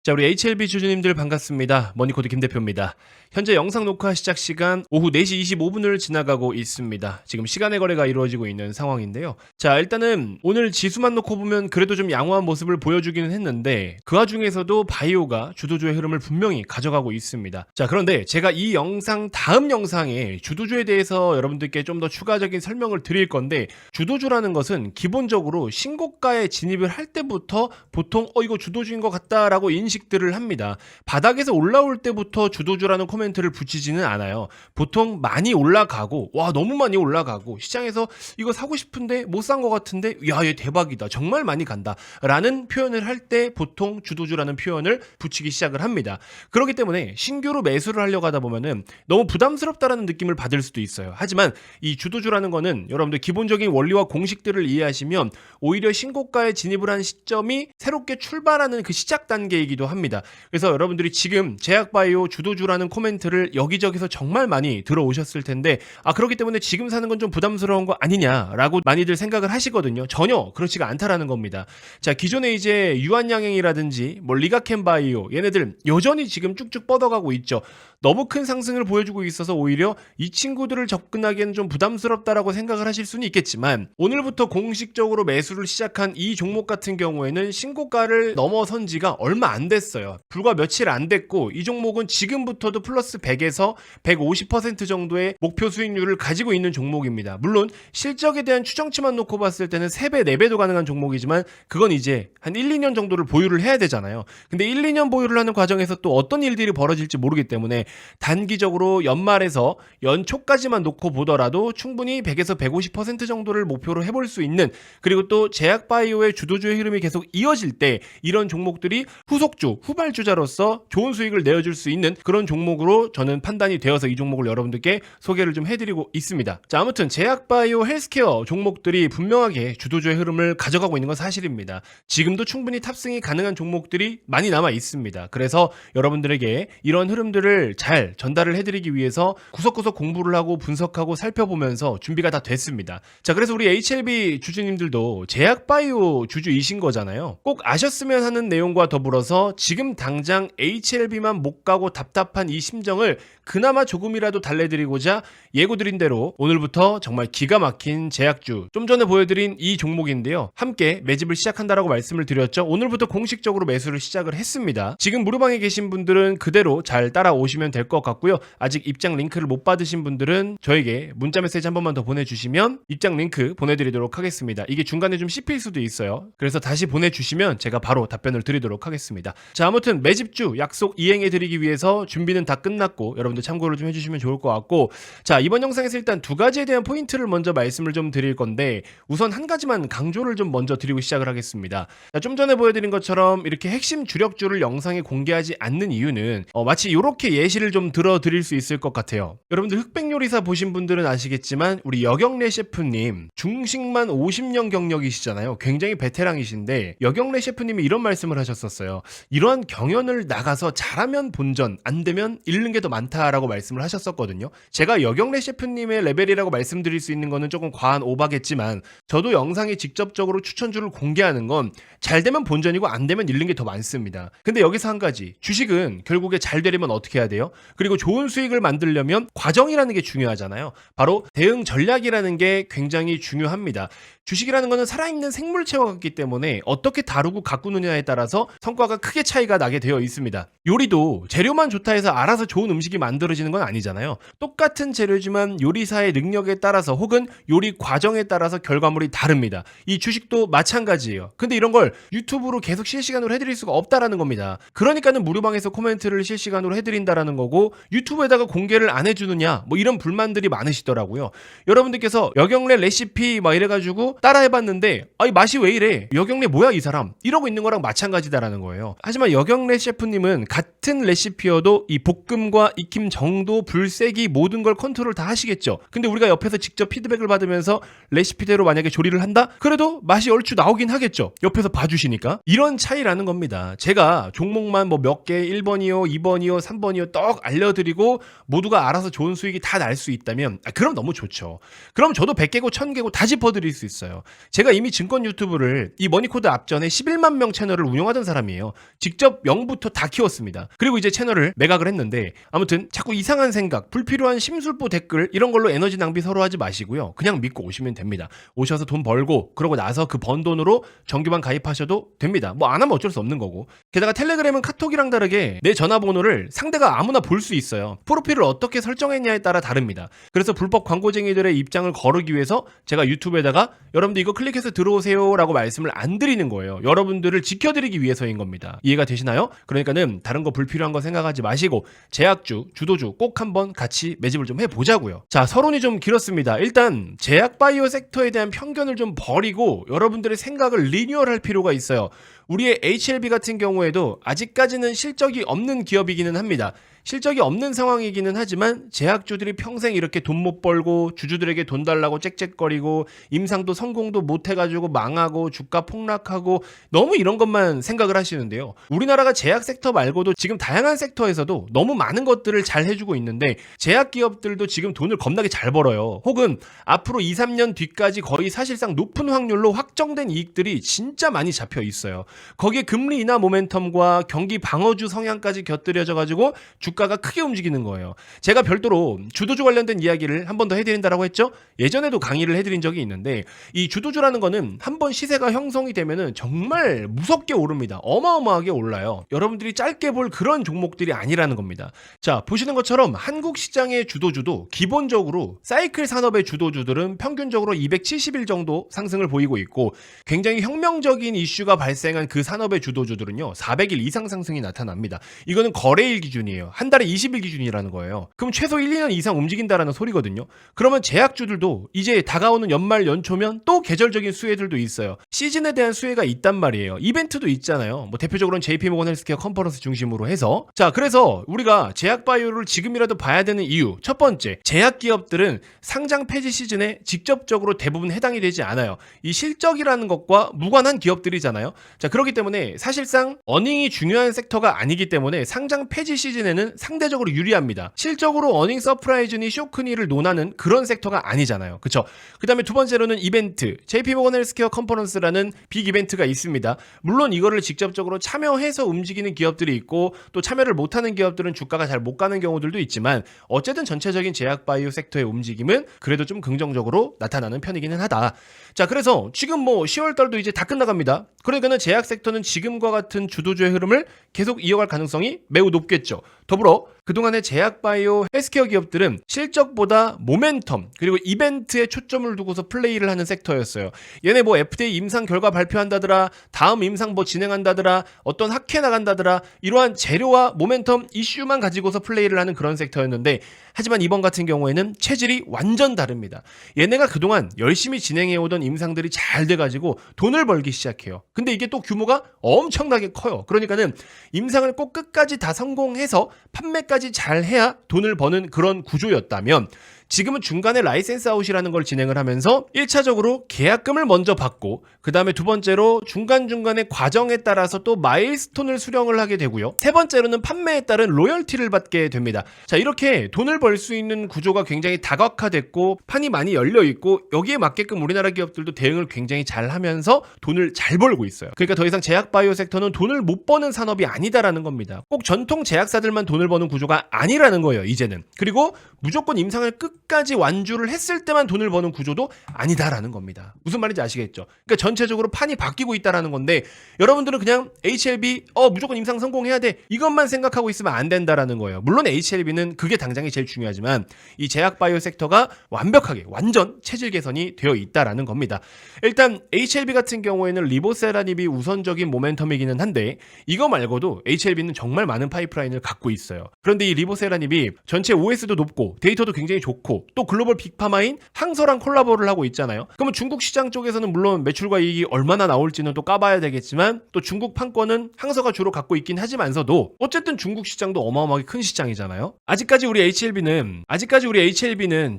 자, 우리 HLB 주주님들 반갑습니다. 머니코드 김대표입니다. 현재 영상 녹화 시작 시간 오후 4시 25분을 지나가고 있습니다. 지금 시간의 거래가 이루어지고 있는 상황인데요. 자, 일단은 오늘 지수만 놓고 보면 그래도 좀 양호한 모습을 보여주기는 했는데 그 와중에서도 바이오가 주도주의 흐름을 분명히 가져가고 있습니다. 자, 그런데 제가 이 영상 다음 영상에 주도주에 대해서 여러분들께 좀 더 추가적인 설명을 드릴 건데, 주도주라는 것은 기본적으로 신고가에 진입을 할 때부터 보통 이거 주도주인 것 같다라고 인식들을 합니다. 바닥에서 올라올 때부터 주도주라는 코멘트를 붙이지는 않아요. 보통 많이 올라가고, 와 너무 많이 올라가고, 시장에서 이거 사고 싶은데 못 산 것 같은데 야 얘 대박이다, 정말 많이 간다 라는 표현을 할 때 보통 주도주라는 표현을 붙이기 시작을 합니다. 그렇기 때문에 신규로 매수를 하려고 하다 보면은 너무 부담스럽다라는 느낌을 받을 수도 있어요. 하지만 이 주도주라는 거는 여러분들 기본적인 원리와 공식들을 이해하시면 오히려 신고가에 진입을 한 시점이 새롭게 출발하는 그 시작 단계이기도 합니다. 그래서 여러분들이 지금 제약바이오 주도주라는 코멘트를 여기저기서 정말 많이 들어오셨을 텐데, 그렇기 때문에 지금 사는 건 좀 부담스러운 거 아니냐라고 많이들 생각을 하시거든요. 전혀 그렇지가 않다라는 겁니다. 자, 기존에 이제 유한양행이라든지 리가켄바이오 얘네들 여전히 지금 쭉쭉 뻗어가고 있죠. 너무 큰 상승을 보여주고 있어서 오히려 이 친구들을 접근하기에는 좀 부담스럽다라고 생각을 하실 수는 있겠지만, 오늘부터 공식적으로 매수를 시작한 이 종목 같은 경우에는 신고가를 넘어선 지가 얼마 안 됐어요. 불과 며칠 안 됐고, 이 종목은 지금부터도 플러스 100에서 150% 정도의 목표 수익률을 가지고 있는 종목입니다. 물론 실적에 대한 추정치만 놓고 봤을 때는 3배, 4배도 가능한 종목이지만 그건 이제 한 1, 2년 정도를 보유를 해야 되잖아요. 근데 1, 2년 보유를 하는 과정에서 또 어떤 일들이 벌어질지 모르기 때문에 단기적으로 연말에서 연초까지만 놓고 보더라도 충분히 100에서 150% 정도를 목표로 해볼 수 있는, 그리고 또 제약바이오의 주도주의 흐름이 계속 이어질 때 이런 종목들이 후속주, 후발주자로서 좋은 수익을 내어줄 수 있는 그런 종목으로 저는 판단이 되어서 이 종목을 여러분들께 소개를 좀 해드리고 있습니다. 자, 아무튼 제약바이오 헬스케어 종목들이 분명하게 주도주의 흐름을 가져가고 있는 건 사실입니다. 지금도 충분히 탑승이 가능한 종목들이 많이 남아 있습니다. 그래서 여러분들에게 이런 흐름들을 잘 전달을 해드리기 위해서 구석구석 공부를 하고 분석하고 살펴보면서 준비가 다 됐습니다. 자, 그래서 우리 HLB 주주님들도 제약바이오 주주이신 거잖아요. 꼭 아셨으면 하는 내용과 더불어서 지금 당장 HLB만 못 가고 답답한 이 심정을 그나마 조금이라도 달래드리고자 예고드린 대로 오늘부터 정말 기가 막힌 제약주, 좀 전에 보여드린 이 종목인데요, 함께 매집을 시작한다라고 말씀을 드렸죠. 오늘부터 공식적으로 매수를 시작을 했습니다. 지금 무료방에 계신 분들은 그대로 잘 따라오시면 될 것 같고요. 아직 입장 링크를 못 받으신 분들은 저에게 문자 메시지 한 번만 더 보내주시면 입장 링크 보내드리도록 하겠습니다. 이게 중간에 좀 씹힐 수도 있어요. 그래서 다시 보내주시면 제가 바로 답변을 드리도록 하겠습니다. 자, 아무튼 매집주 약속 이행해드리기 위해서 준비는 다 끝났고 여러분들 참고를 좀 해주시면 좋을 것 같고, 자, 이번 영상에서 일단 두 가지에 대한 포인트를 먼저 말씀을 좀 드릴 건데, 우선 한 가지만 강조를 좀 먼저 드리고 시작을 하겠습니다. 자, 좀 전에 보여드린 것처럼 이렇게 핵심 주력주를 영상에 공개하지 않는 이유는 마치 이렇게 예시를 좀 들어드릴 수 있을 것 같아요. 여러분들 흑백요리사 보신 분들은 아시겠지만 우리 여경래 셰프님 중식만 50년 경력이시잖아요. 굉장히 베테랑이신데 여경래 셰프님이 이런 말씀을 하셨었어요. 이러한 경연을 나가서 잘하면 본전, 안 되면 잃는 게 더 많다라고 말씀을 하셨었거든요. 제가 여경래 셰프님의 레벨이라고 말씀드릴 수 있는 거는 조금 과한 오바겠지만, 저도 영상에 직접적으로 추천주를 공개하는 건 잘 되면 본전이고 안 되면 잃는 게 더 많습니다. 근데 여기서 한 가지, 주식은 결국에 잘 되려면 어떻게 해야 돼요? 그리고 좋은 수익을 만들려면 과정이라는 게 중요하잖아요. 바로 대응 전략이라는 게 굉장히 중요합니다. 주식이라는 거는 살아있는 생물체와 같기 때문에 어떻게 다루고 가꾸느냐에 따라서 성과가 크게 차이가 나게 되어 있습니다. 요리도 재료만 좋다 해서 알아서 좋은 음식이 만들어지는 건 아니잖아요. 똑같은 재료지만 요리사의 능력에 따라서 혹은 요리 과정에 따라서 결과물이 다릅니다. 이 주식도 마찬가지예요. 근데 이런 걸 유튜브로 계속 실시간으로 해드릴 수가 없다라는 겁니다. 그러니까는 무료방에서 코멘트를 실시간으로 해드린다라는 거고, 유튜브에다가 공개를 안 해주느냐 이런 불만들이 많으시더라고요. 여러분들께서 여경래 레시피 이래가지고 따라해봤는데 맛이 왜 이래, 여경래 뭐야 이 사람, 이러고 있는 거랑 마찬가지다라는 거예요. 하지만 여경래 셰프님은 같은 레시피여도 이 볶음과 익힘 정도, 불 세기 모든 걸 컨트롤 다 하시겠죠. 근데 우리가 옆에서 직접 피드백을 받으면서 레시피대로 만약에 조리를 한다? 그래도 맛이 얼추 나오긴 하겠죠. 옆에서 봐주시니까. 이런 차이라는 겁니다. 제가 종목만 몇 개 1번이요 2번이요 3번이요 떡 알려드리고 모두가 알아서 좋은 수익이 다 알 수 있다면 그럼 너무 좋죠. 그럼 저도 100개고 1000개고 다 짚어드릴 수 있어요. 제가 이미 증권 유튜브를 이 머니코드 앞전에 11만 명 채널을 운영하던 사람이에요. 직접 0부터 다 키웠습니다. 그리고 이제 채널을 매각을 했는데 아무튼 자꾸 이상한 생각, 불필요한 심술보 댓글 이런 걸로 에너지 낭비 서로 하지 마시고요. 그냥 믿고 오시면 됩니다. 오셔서 돈 벌고 그러고 나서 그 번 돈으로 정규만 가입하셔도 됩니다. 뭐 안 하면 어쩔 수 없는 거고. 게다가 텔레그램은 카톡이랑 다르게 내 전화번호를 상대가 아무나 볼 수 있어요. 프로필을 어떻게 설정했냐에 따라 다릅니다. 그래서 불법 광고쟁이들의 입장을 거르기 위해서 제가 유튜브에다가 여러분들 이거 클릭해서 들어오세요 라고 말씀을 안 드리는 거예요. 여러분들을 지켜드리기 위해서인 겁니다. 이해가 되시나요? 그러니까는 다른 거 불필요한 거 생각하지 마시고 제약주, 주도주 꼭 한번 같이 매집을 좀 해보자고요. 자, 서론이 좀 길었습니다. 일단 제약바이오 섹터에 대한 편견을 좀 버리고 여러분들의 생각을 리뉴얼할 필요가 있어요. 우리의 HLB 같은 경우에도 아직까지는 실적이 없는 기업이기는 합니다. 실적이 없는 상황이기는 하지만 제약주들이 평생 이렇게 돈 못 벌고 주주들에게 돈 달라고 짹짹거리고 임상도 성공도 못 해가지고 망하고 주가 폭락하고 너무 이런 것만 생각을 하시는데요. 우리나라가 제약 섹터 말고도 지금 다양한 섹터에서도 너무 많은 것들을 잘 해주고 있는데 제약 기업들도 지금 돈을 겁나게 잘 벌어요. 혹은 앞으로 2, 3년 뒤까지 거의 사실상 높은 확률로 확정된 이익들이 진짜 많이 잡혀 있어요. 거기에 금리 인하 모멘텀과 경기 방어주 성향까지 곁들여져가지고 주가가 크게 움직이는 거예요. 제가 별도로 주도주 관련된 이야기를 한 번 더 해드린다라고 했죠? 예전에도 강의를 해드린 적이 있는데 이 주도주라는 거는 한 번 시세가 형성이 되면은 정말 무섭게 오릅니다. 어마어마하게 올라요. 여러분들이 짧게 볼 그런 종목들이 아니라는 겁니다. 자, 보시는 것처럼 한국 시장의 주도주도 기본적으로 사이클 산업의 주도주들은 평균적으로 270일 정도 상승을 보이고 있고 굉장히 혁명적인 이슈가 발생한 그 산업의 주도주들은요 400일 이상 상승이 나타납니다. 이거는 거래일 기준이에요. 한 달에 20일 기준이라는 거예요. 그럼 최소 1, 2년 이상 움직인다라는 소리거든요. 그러면 제약주들도 이제 다가오는 연말 연초면 또 계절적인 수혜들도 있어요. 시즌에 대한 수혜가 있단 말이에요. 이벤트도 있잖아요. 뭐 대표적으로는 JP모건 헬스케어 컨퍼런스 중심으로 해서 자, 그래서 우리가 제약바이오를 지금이라도 봐야 되는 이유 첫 번째, 제약기업들은 상장 폐지 시즌에 직접적으로 대부분 해당이 되지 않아요. 이 실적이라는 것과 무관한 기업들이잖아요. 자, 그렇기 때문에 사실상 어닝이 중요한 섹터가 아니기 때문에 상장 폐지 시즌에는 상대적으로 유리합니다. 실적으로 어닝 서프라이즈니 쇼크니를 논하는 그런 섹터가 아니잖아요. 그쵸? 그 다음에 두 번째로는 이벤트, JP모건 헬스케어 컨퍼런스라는 빅 이벤트가 있습니다. 물론 이거를 직접적으로 참여해서 움직이는 기업들이 있고 또 참여를 못하는 기업들은 주가가 잘 못 가는 경우들도 있지만 어쨌든 전체적인 제약바이오 섹터의 움직임은 그래도 좀 긍정적으로 나타나는 편이기는 하다. 자, 그래서 지금 뭐 10월달도 이제 다 끝나갑니다. 그러니까는 제약 섹터는 지금과 같은 주도주의 흐름을 계속 이어갈 가능성이 매우 높겠죠. 더불어 그동안의 제약바이오 헬스케어 기업들은 실적보다 모멘텀 그리고 이벤트에 초점을 두고서 플레이를 하는 섹터였어요. 얘네 뭐 FDA 임상 결과 발표한다더라, 다음 임상 뭐 진행한다더라, 어떤 학회 나간다더라, 이러한 재료와 모멘텀 이슈만 가지고서 플레이를 하는 그런 섹터였는데 하지만 이번 같은 경우에는 체질이 완전 다릅니다. 얘네가 그동안 열심히 진행해오던 임상들이 잘 돼가지고 돈을 벌기 시작해요. 근데 이게 또 규모가 엄청나게 커요. 그러니까는 임상을 꼭 끝까지 다 성공해서 판매까지 잘 해야 돈을 버는 그런 구조였다면 지금은 중간에 라이센스 아웃이라는 걸 진행을 하면서 1차적으로 계약금을 먼저 받고 그 다음에 두 번째로 중간중간의 과정에 따라서 또 마일스톤을 수령을 하게 되고요. 세 번째로는 판매에 따른 로열티를 받게 됩니다. 자, 이렇게 돈을 벌 수 있는 구조가 굉장히 다각화됐고 판이 많이 열려있고 여기에 맞게끔 우리나라 기업들도 대응을 굉장히 잘 하면서 돈을 잘 벌고 있어요. 그러니까 더 이상 제약바이오 섹터는 돈을 못 버는 산업이 아니다라는 겁니다. 꼭 전통 제약사들만 돈을 버는 구조가 아니라는 거예요, 이제는. 그리고 무조건 임상을 끝까지 완주를 했을 때만 돈을 버는 구조도 아니다라는 겁니다. 무슨 말인지 아시겠죠? 그러니까 전체적으로 판이 바뀌고 있다라는 건데 여러분들은 그냥 HLB 무조건 임상 성공해야 돼 이것만 생각하고 있으면 안 된다라는 거예요. 물론 HLB는 그게 당장이 제일 중요하지만 이 제약바이오 섹터가 완벽하게 완전 체질 개선이 되어 있다라는 겁니다. 일단 HLB 같은 경우에는 리보세라닙이 우선적인 모멘텀이기는 한데 이거 말고도 HLB는 정말 많은 파이프라인을 갖고 있어요. 그런데 이 리보세라닙이 전체 OS도 높고 데이터도 굉장히 좋고 그리고 또 글로벌 빅파마인 항서랑 콜라보를 하고 있잖아요. 그러면 중국 시장 쪽에서는 물론 매출과 이익이 얼마나 나올지는 또 까봐야 되겠지만 또 중국 판권은 항서가 주로 갖고 있긴 하지만서도 어쨌든 중국 시장도 어마어마하게 큰 시장이잖아요. 아직까지 우리 HLB는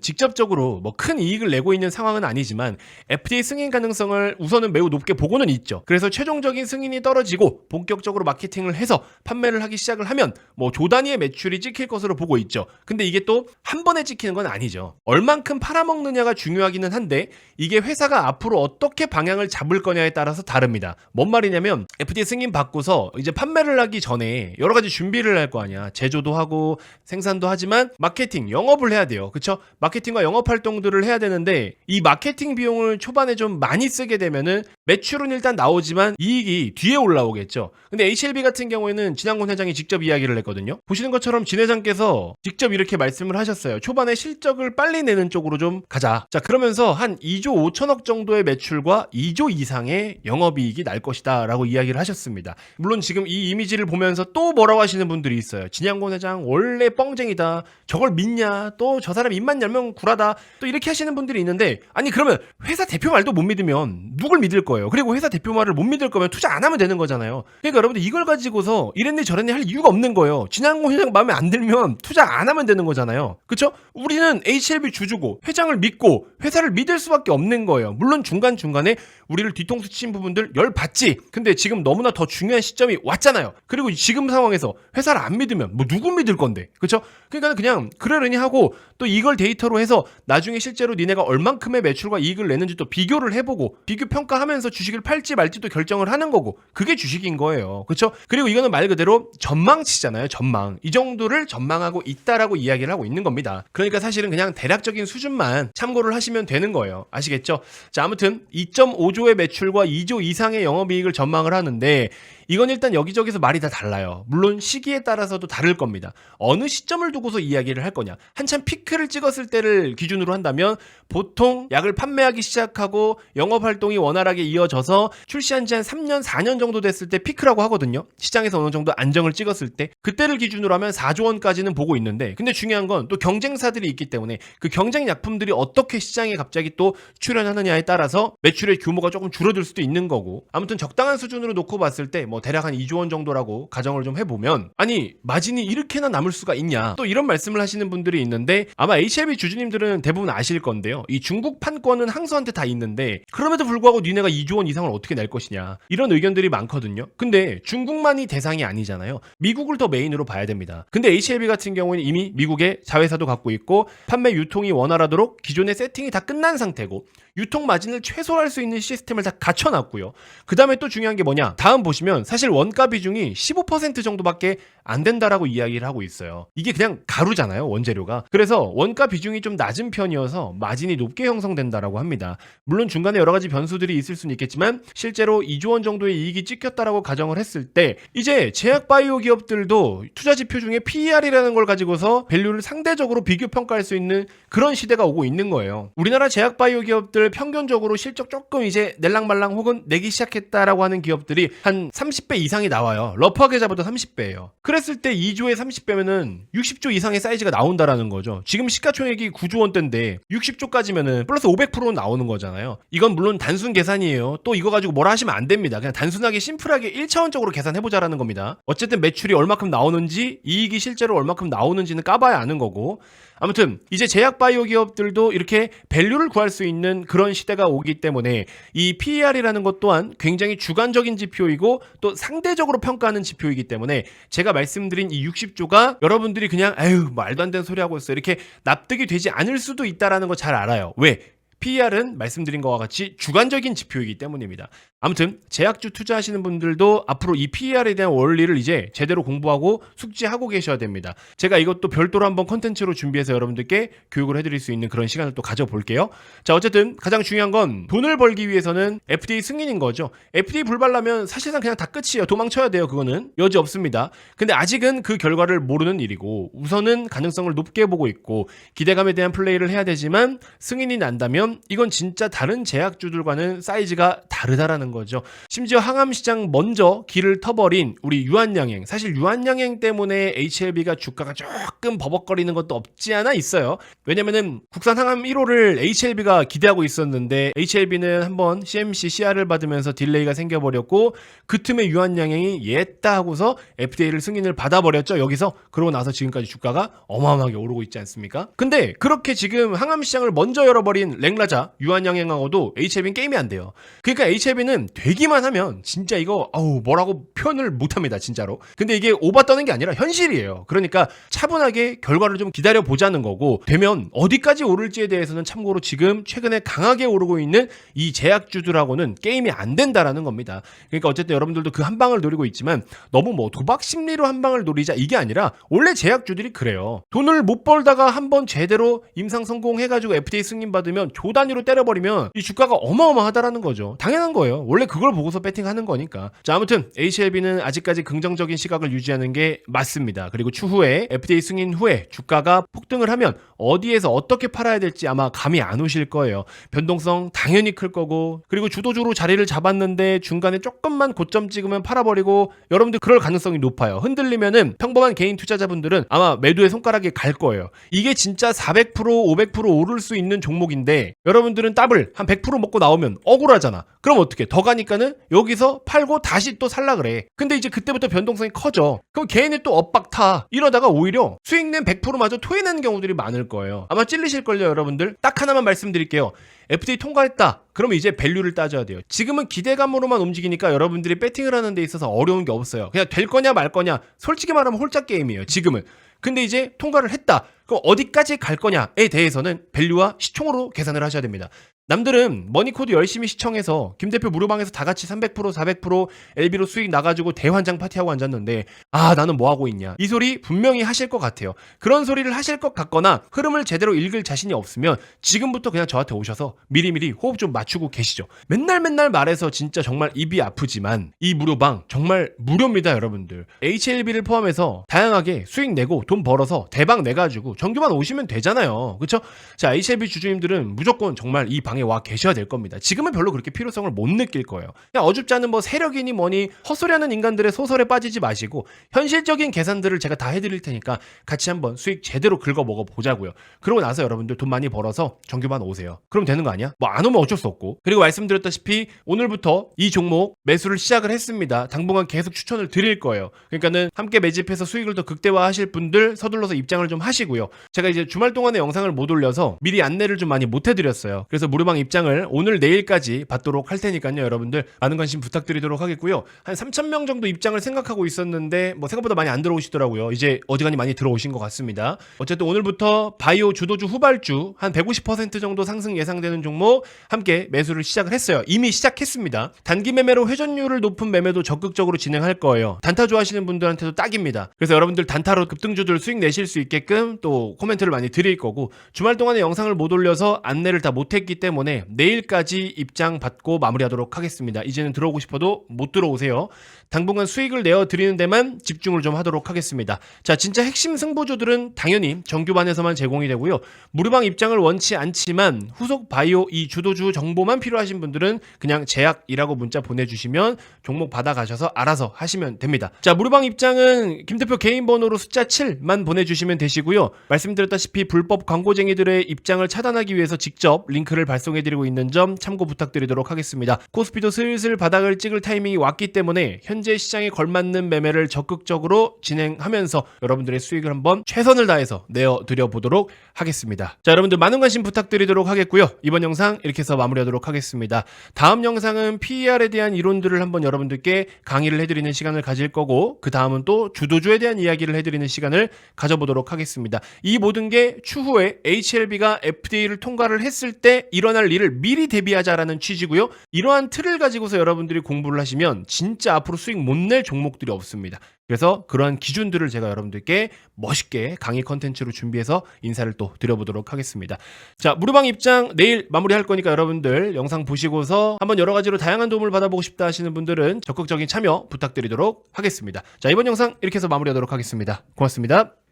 직접적으로 뭐 큰 이익을 내고 있는 상황은 아니지만 FDA 승인 가능성을 우선은 매우 높게 보고는 있죠. 그래서 최종적인 승인이 떨어지고 본격적으로 마케팅을 해서 판매를 하기 시작을 하면 뭐 조 단위의 매출이 찍힐 것으로 보고 있죠. 근데 이게 또 한 번에 찍히는 건 아니죠. 얼만큼 팔아먹느냐가 중요하기는 한데 이게 회사가 앞으로 어떻게 방향을 잡을 거냐에 따라서 다릅니다. 뭔 말이냐면 FDA 승인 받고서 이제 판매를 하기 전에 여러 가지 준비를 할 거 아니야. 제조도 하고 생산도 하지만 마케팅, 영업을 해야 돼요. 그쵸? 마케팅과 영업 활동들을 해야 되는데 이 마케팅 비용을 초반에 좀 많이 쓰게 되면은 매출은 일단 나오지만 이익이 뒤에 올라오겠죠. 근데 HLB 같은 경우에는 진양곤 회장이 직접 이야기를 했거든요. 보시는 것처럼 진 회장께서 직접 이렇게 말씀을 하셨어요. 초반에 실적을 빨리 내는 쪽으로 좀 가자. 자, 그러면서 한 2조 5천억 정도의 매출과 2조 이상의 영업이익이 날 것이다 라고 이야기를 하셨습니다. 물론 지금 이 이미지를 보면서 또 뭐라고 하시는 분들이 있어요. 진양곤 회장 원래 뻥쟁이다. 저걸 믿냐? 또 저 사람 입만 열면 구라다. 또 이렇게 하시는 분들이 있는데 아니 그러면 회사 대표 말도 못 믿으면 누굴 믿을 거예요? 그리고 회사 대표 말을 못 믿을 거면 투자 안 하면 되는 거잖아요. 그러니까 여러분들 이걸 가지고서 이랬니 저랬니 할 이유가 없는 거예요. 진양곤 회장 마음에 안 들면 투자 안 하면 되는 거잖아요. 그쵸? 우리는 HLB 주주고 회장을 믿고 회사를 믿을 수밖에 없는 거예요. 물론 중간중간에 우리를 뒤통수 친 부분들 열받지. 근데 지금 너무나 더 중요한 시점이 왔잖아요. 그리고 지금 상황에서 회사를 안 믿으면 뭐 누구 믿을 건데. 그쵸? 그러니까 그냥 그러려니 하고 또 이걸 데이터로 해서 나중에 실제로 니네가 얼만큼의 매출과 이익을 내는지 또 비교를 해보고 비교 평가하면서 주식을 팔지 말지도 결정을 하는 거고 그게 주식인 거예요. 그쵸? 그리고 이거는 말 그대로 전망치잖아요. 전망. 이 정도를 전망하고 있다라고 이야기를 하고 있는 겁니다. 그러니까 사실은 그냥 대략적인 수준만 참고를 하시면 되는 거예요. 아시겠죠? 자, 아무튼 2.5조의 매출과 2조 이상의 영업이익을 전망을 하는데 이건 일단 여기저기서 말이 다 달라요. 물론 시기에 따라서도 다를 겁니다. 어느 시점을 두고서 이야기를 할 거냐. 한참 피크를 찍었을 때를 기준으로 한다면 보통 약을 판매하기 시작하고 영업활동이 원활하게 이어져서 출시한 지 한 3년, 4년 정도 됐을 때 피크라고 하거든요. 시장에서 어느 정도 안정을 찍었을 때 그때를 기준으로 하면 4조 원까지는 보고 있는데 근데 중요한 건 또 경쟁사들이 있기 때문에 그 경쟁 약품들이 어떻게 시장에 갑자기 또 출현하느냐에 따라서 매출의 규모가 조금 줄어들 수도 있는 거고 아무튼 적당한 수준으로 놓고 봤을 때 뭐 대략 한 2조 원 정도라고 가정을 좀 해보면 아니 마진이 이렇게나 남을 수가 있냐 또 이런 말씀을 하시는 분들이 있는데 아마 HLB 주주님들은 대부분 아실 건데요. 이 중국 판권은 항소한테 다 있는데 그럼에도 불구하고 니네가 2조 원 이상을 어떻게 낼 것이냐 이런 의견들이 많거든요. 근데 중국만이 대상이 아니잖아요. 미국을 더 메인으로 봐야 됩니다. 근데 HLB 같은 경우는 이미 미국에 자회사도 갖고 있고 판매 유통이 원활하도록 기존의 세팅이 다 끝난 상태고 유통 마진을 최소화할 수 있는 시스템을 다 갖춰놨고요. 그 다음에 또 중요한 게 뭐냐 다음 보시면 사실 원가 비중이 15% 정도밖에 안 된다라고 이야기를 하고 있어요. 이게 그냥 가루잖아요. 원재료가. 그래서 원가 비중이 좀 낮은 편이어서 마진이 높게 형성된다라고 합니다. 물론 중간에 여러 가지 변수들이 있을 수는 있겠지만 실제로 2조 원 정도의 이익이 찍혔다라고 가정을 했을 때 이제 제약 바이오 기업들도 투자 지표 중에 PER이라는 걸 가지고서 밸류를 상대적으로 비교 평가할 수 있는 그런 시대가 오고 있는 거예요. 우리나라 제약 바이오 기업들 평균적으로 실적 조금 이제 낼랑말랑 혹은 내기 시작했다라고 하는 기업들이 한 30배 이상이 나와요. 러프하게 잡아도 30배예요. 그랬을 때 2조에 30배면은 60조 이상의 사이즈가 나온다라는 거죠. 지금 시가총액이 9조 원대인데 60조까지면은 플러스 500%는 나오는 거잖아요. 이건 물론 단순 계산이에요. 또 이거 가지고 뭐라 하시면 안 됩니다. 그냥 단순하게 심플하게 1차원적으로 계산해보자라는 겁니다. 어쨌든 매출이 얼마큼 나오는지 이익이 실제로 얼마큼 나오는지는 까봐야 아는 거고 아무튼 이제 제약 바이오 기업들도 이렇게 밸류를 구할 수 있는 그런 시대가 오기 때문에 이 PER이라는 것 또한 굉장히 주관적인 지표이고 또 상대적으로 평가하는 지표이기 때문에 제가 말씀드린 이 60조가 여러분들이 그냥 아유 말도 안 되는 소리 하고 있어 이렇게 납득이 되지 않을 수도 있다라는 거 잘 알아요. 왜? PER은 말씀드린 것과 같이 주관적인 지표이기 때문입니다. 아무튼 제약주 투자하시는 분들도 앞으로 이 PER에 대한 원리를 이제 제대로 공부하고 숙지하고 계셔야 됩니다. 제가 이것도 별도로 한번 컨텐츠로 준비해서 여러분들께 교육을 해드릴 수 있는 그런 시간을 또 가져볼게요. 자 어쨌든 가장 중요한 건 돈을 벌기 위해서는 FDA 승인인 거죠. FDA 불발라면 사실상 그냥 다 끝이에요. 도망쳐야 돼요. 그거는 여지 없습니다. 근데 아직은 그 결과를 모르는 일이고 우선은 가능성을 높게 보고 있고 기대감에 대한 플레이를 해야 되지만 승인이 난다면 보면 이건 진짜 다른 제약주들과는 사이즈가 다르다라는 거죠. 심지어 항암시장 먼저 길을 터버린 우리 유한양행, 사실 유한양행 때문에 HLB가 주가가 조금 버벅거리는 것도 없지 않아 있어요. 왜냐면은 국산 항암 1호를 HLB가 기대하고 있었는데 HLB는 한번 CMC CR을 받으면서 딜레이가 생겨버렸고 그 틈에 유한양행이 예따 하고서 FDA를 승인을 받아버렸죠. 여기서. 그러고 나서 지금까지 주가가 어마어마하게 오르고 있지 않습니까? 근데 그렇게 지금 항암시장을 먼저 열어버린 랭라자 유한양행하고도 HLB는 게임이 안 돼요. 그러니까 HLB는 되기만 하면 진짜 이거 뭐라고 표현을 못합니다. 진짜로. 근데 이게 오바 떠는 게 아니라 현실이에요. 그러니까 차분하게 결과를 좀 기다려보자는 거고, 되면 어디까지 오를지에 대해서는 참고로 지금 최근에 강하게 오르고 있는 이 제약주들하고는 게임이 안 된다라는 겁니다. 그러니까 어쨌든 여러분들도 그 한 방을 노리고 있지만 너무 뭐 도박 심리로 한 방을 노리자 이게 아니라 원래 제약주들이 그래요. 돈을 못 벌다가 한번 제대로 임상 성공해가지고 FDA 승인 받으면 조 단위로 때려버리면 이 주가가 어마어마하다라는 거죠. 당연한 거예요. 원래 그걸 보고서 배팅하는 거니까. 자, 아무튼 HLB는 아직까지 긍정적인 시각을 유지하는 게 맞습니다. 그리고 추후에 FDA 승인 후에 주가가 폭등을 하면 어디에서 어떻게 팔아야 될지 아마 감이 안 오실 거예요. 변동성 당연히 클 거고, 그리고 주도주로 자리를 잡았는데 중간에 조금만 고점 찍으면 팔아버리고, 여러분들 그럴 가능성이 높아요. 흔들리면은 평범한 개인 투자자분들은 아마 매도의 손가락이 갈 거예요. 이게 진짜 400% 500% 오를 수 있는 종목인데 여러분들은 더블 한 100% 먹고 나오면 억울하잖아. 그럼 어떻게? 더 가니까는 여기서 팔고 다시 또 살라 그래. 근데 이제 그때부터 변동성이 커져. 그럼 걔네 또 엇박 타. 이러다가 오히려 수익낸 100%마저 토해내는 경우들이 많을 거예요. 아마 찔리실걸요, 여러분들. 딱 하나만 말씀드릴게요. FDA 통과했다. 그러면 이제 밸류를 따져야 돼요. 지금은 기대감으로만 움직이니까 여러분들이 배팅을 하는 데 있어서 어려운 게 없어요. 그냥 될 거냐 말 거냐, 솔직히 말하면 홀짝 게임이에요, 지금은. 근데 이제 통과를 했다. 그럼 어디까지 갈 거냐에 대해서는 밸류와 시총으로 계산을 하셔야 됩니다. 남들은 머니코드 열심히 시청해서 김 대표 무료방에서 다 같이 300% 400% LB로 수익 나가지고 대환장 파티하고 앉았는데, 나는 뭐 하고 있냐, 이 소리 분명히 하실 것 같아요. 그런 소리를 하실 것 같거나 흐름을 제대로 읽을 자신이 없으면 지금부터 그냥 저한테 오셔서 미리미리 호흡 좀 맞추고 계시죠. 맨날 말해서 진짜 정말 입이 아프지만 이 무료방 정말 무료입니다, 여러분들. HLB를 포함해서 다양하게 수익 내고 돈 벌어서 대박 내가지고 정규만 오시면 되잖아요. 그쵸? 자, HLB 주주님들은 무조건 정말 이 방에 와 계셔야 될 겁니다. 지금은 별로 그렇게 필요성을 못 느낄 거예요. 그냥 어줍지 않은 뭐 세력이니 뭐니 헛소리하는 인간들의 소설에 빠지지 마시고 현실적인 계산들을 제가 다 해드릴 테니까 같이 한번 수익 제대로 긁어 먹어 보자고요. 그러고 나서 여러분들 돈 많이 벌어서 정규만 오세요. 그럼 되는 거 아니야? 뭐 안 오면 어쩔 수 없고. 그리고 말씀드렸다시피 오늘부터 이 종목 매수를 시작을 했습니다. 당분간 계속 추천을 드릴 거예요. 그러니까는 함께 매집해서 수익을 더 극대화하실 분들 서둘러서 입장을 좀 하시고요. 제가 이제 주말 동안에 영상을 못 올려서 미리 안내를 좀 많이 못 해드렸어요. 그래서 무료방 입장을 오늘 내일까지 받도록 할 테니까요. 여러분들 많은 관심 부탁드리도록 하겠고요. 한 3,000명 정도 입장을 생각하고 있었는데 뭐 생각보다 많이 안 들어오시더라고요. 이제 어지간히 많이 들어오신 것 같습니다. 어쨌든 오늘부터 바이오 주도주 후발주 한 150% 정도 상승 예상되는 종목 함께 매수를 시작을 했어요. 이미 시작했습니다. 단기 매매로 회전율을 높은 매매도 적극적으로 진행할 거예요. 단타 좋아하시는 분들한테도 딱입니다. 그래서 여러분들 단타로 급등주들 수익 내실 수 있게끔 또 코멘트를 많이 드릴 거고, 주말 동안에 영상을 못 올려서 안내를 다 못했기 때문에 내일까지 입장 받고 마무리하도록 하겠습니다. 이제는 들어오고 싶어도 못 들어오세요. 당분간 수익을 내어드리는 데만 집중을 좀 하도록 하겠습니다. 자, 진짜 핵심 승부주들은 당연히 정규반에서만 제공이 되고요. 무료방 입장을 원치 않지만 후속 바이오 이 주도주 정보만 필요하신 분들은 그냥 제약이라고 문자 보내주시면 종목 받아가셔서 알아서 하시면 됩니다. 자, 무료방 입장은 김 대표 개인 번호로 숫자 7만 보내주시면 되시고요. 말씀드렸다시피 불법 광고쟁이들의 입장을 차단하기 위해서 직접 링크를 발송해드리고 있는 점 참고 부탁드리도록 하겠습니다. 코스피도 슬슬 바닥을 찍을 타이밍이 왔기 때문에 현재 시장에 걸맞는 매매를 적극적으로 진행하면서 여러분들의 수익을 한번 최선을 다해서 내어드려 보도록 하겠습니다. 자, 여러분들 많은 관심 부탁드리도록 하겠고요. 이번 영상 이렇게 해서 마무리하도록 하겠습니다. 다음 영상은 PER에 대한 이론들을 한번 여러분들께 강의를 해드리는 시간을 가질 거고, 그 다음은 또 주도주에 대한 이야기를 해드리는 시간을 가져보도록 하겠습니다. 이 모든 게 추후에 HLB가 FDA를 통과를 했을 때 일어날 일을 미리 대비하자라는 취지고요. 이러한 틀을 가지고서 여러분들이 공부를 하시면 진짜 앞으로 수익 못 낼 종목들이 없습니다. 그래서 그러한 기준들을 제가 여러분들께 멋있게 강의 컨텐츠로 준비해서 인사를 또 드려보도록 하겠습니다. 자, 무료방 입장 내일 마무리할 거니까 여러분들 영상 보시고서 한번 여러 가지로 다양한 도움을 받아보고 싶다 하시는 분들은 적극적인 참여 부탁드리도록 하겠습니다. 자, 이번 영상 이렇게 해서 마무리하도록 하겠습니다. 고맙습니다.